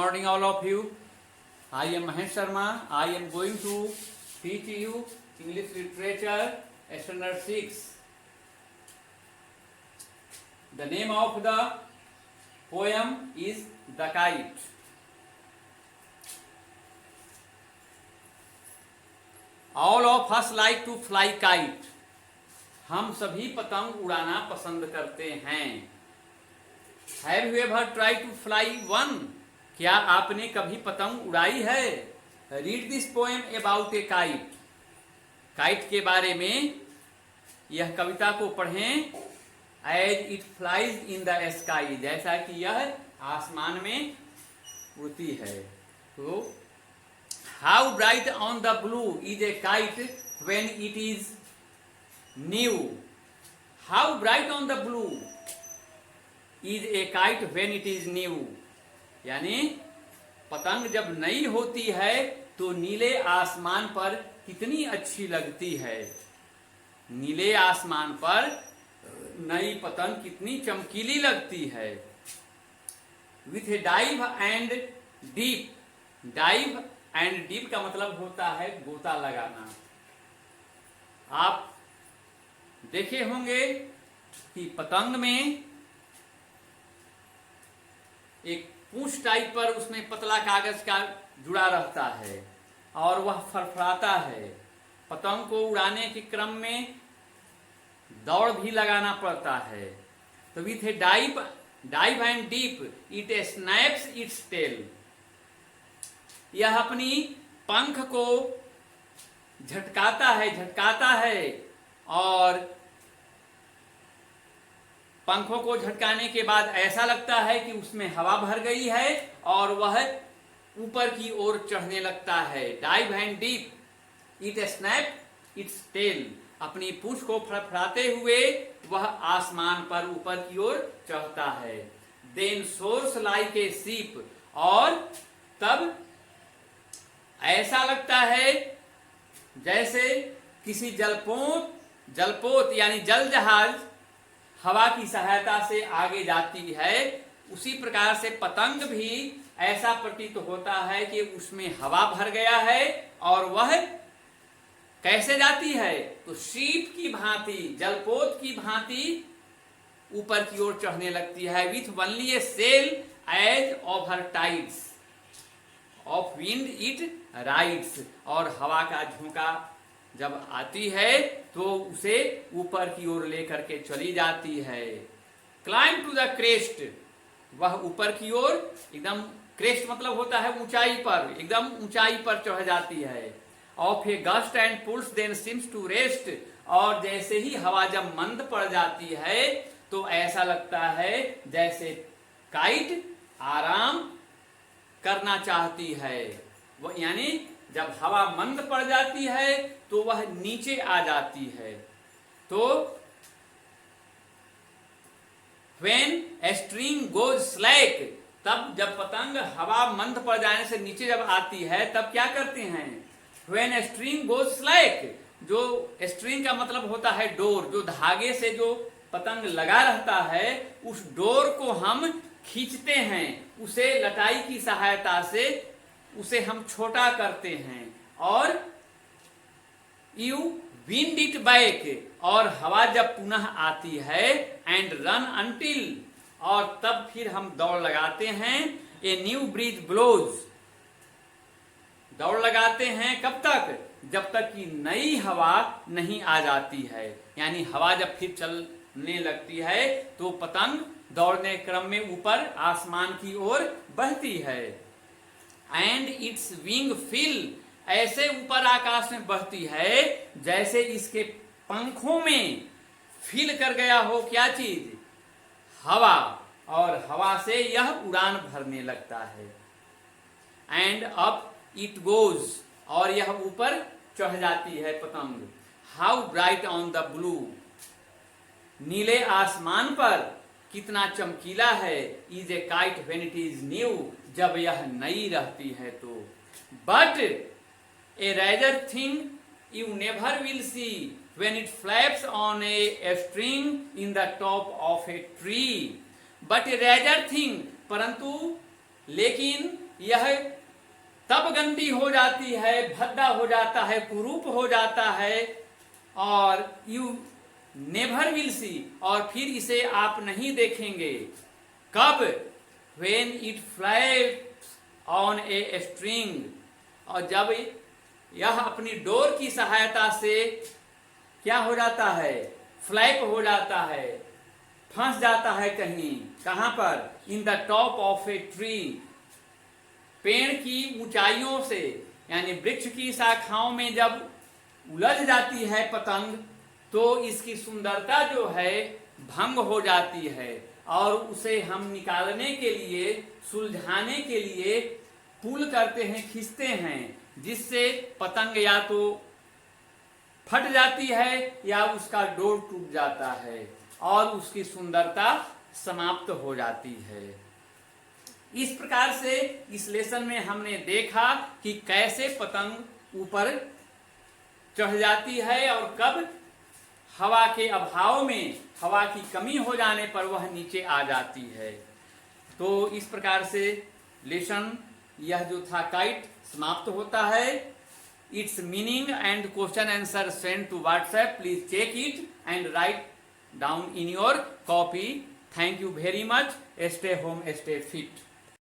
morning, all of you. I am Mahesh Sharma. I am going to teach you English literature, standard 6. The name of the poem is The Kite. All of us like to fly kite. हम सभी पतंग उड़ाना पसंद करते हैं. Have you ever tried to fly one? क्या आपने कभी पतंग उड़ाई है? Read this poem about a kite. Kite के बारे में यह कविता को पढ़ें. As it flies in the sky, जैसा कि यह आसमान में उड़ती है. तो how bright on the blue is a kite when it is new. How bright on the blue is a kite when it is new. यानी पतंग जब नई होती है तो नीले आसमान पर कितनी अच्छी लगती है. नीले आसमान पर नई पतंग कितनी चमकीली लगती है. With a dive and deep. Dive and deep का मतलब होता है गोता लगाना. आप देखे होंगे कि पतंग में एक पूंछ टाइप पर उसमें पतला कागज का जुड़ा रहता है और वह फड़फड़ाता है. पतंग को उड़ाने के क्रम में दौड़ भी लगाना पड़ता है. तो with a dive and dip it snaps its tail. यह अपनी पंख को झटकाता है और पंखों को झटकाने के बाद ऐसा लगता है कि उसमें हवा भर गई है और वह ऊपर की ओर चढ़ने लगता है. Dive and dip it snap its tail. अपनी पूंछ को फड़फड़ाते हुए वह आसमान पर ऊपर की ओर चढ़ता है. Then soars like a ship. और तब ऐसा लगता है जैसे किसी जलपोत यानी जल जहाज हवा की सहायता से आगे जाती है. उसी प्रकार से पतंग भी ऐसा प्रतीत होता है कि उसमें हवा भर गया है और वह कैसे जाती है तो शीप की भांति, जलपोत की भांति ऊपर की ओर चढ़ने लगती है. With only a sail edge of her tides of wind it rides. और हवा का झोंका जब आती है तो उसे ऊपर की ओर लेकर के चली जाती है. Climb to the crest. वह ऊपर की ओर एकदम, क्रेस्ट मतलब होता है ऊंचाई पर, एकदम ऊंचाई पर चढ़ जाती है. Of a gust and pulls then seems to rest. और जैसे ही हवा जब मंद पड़ जाती है तो ऐसा लगता है जैसे काइट आराम करना चाहती है. वो यानी जब हवा मंद पड़ जाती है तो वह नीचे आ जाती है. तो when a string goes slack, तब जब पतंग हवा मंद पड़ जाने से नीचे जब आती है तब क्या करते हैं. when a string goes slack, जो स्ट्रिंग का मतलब होता है डोर, जो धागे से जो पतंग लगा रहता है उस डोर को हम खींचते हैं. उसे लटाई की सहायता से उसे हम छोटा करते हैं और यू विंड इट बैक. और हवा जब पुनः आती है एंड रन अंटिल, और तब फिर हम दौड़ लगाते हैं. A new breeze blows. दौड़ लगाते हैं कब तक, जब तक कि नई हवा नहीं आ जाती है. यानी हवा जब फिर चलने लगती है तो पतंग दौड़ने क्रम में ऊपर आसमान की ओर बढ़ती है. And its wing fill. ऐसे ऊपर आकाश में बढ़ती है जैसे इसके पंखों में फिल कर गया हो क्या चीज, हवा. और हवा से यह उड़ान भरने लगता है. And up it goes. और यह ऊपर चढ़ जाती है पतंग. How bright on the blue. नीले आसमान पर कितना चमकीला है. Is a kite when it is new. जब यह नई रहती है तो. But a razor thing you never will see when it flaps on a string in the top of a tree. But a rather thing, परंतु लेकिन यह तब गंदी हो जाती है, भद्दा हो जाता है, कुरूप हो जाता है, और यू नेवर विल सी, और फिर इसे आप नहीं देखेंगे। कब? When it flaps on a string, और जब यह अपनी डोर की सहायता से क्या हो जाता है? फ्लैप हो जाता है, फंस जाता है कहीं। कहां पर? In the top of a tree, पेड़ की ऊंचाइयों से, यानी वृक्ष की शाखाओं में जब उलझ जाती है पतंग, तो इसकी सुंदरता जो है भंग हो जाती है, और उसे हम निकालने के लिए, सुलझाने के लिए पुल करते हैं, खींचते हैं, जिससे पतंग या तो फट जाती है या उसका डोर टूट जाता है और उसकी सुंदरता समाप्त हो जाती है। इस प्रकार से इस लेसन में हमने देखा कि कैसे पतंग ऊपर चढ़ जाती है और कब हवा के अभाव में, हवा की कमी हो जाने पर वह नीचे आ जाती है। तो इस प्रकार से लेसन यह जो था काइट समाप्त होता है। Its meaning and question answer send to WhatsApp, please check it and write down in your copy. Thank you very much. Stay home, stay fit.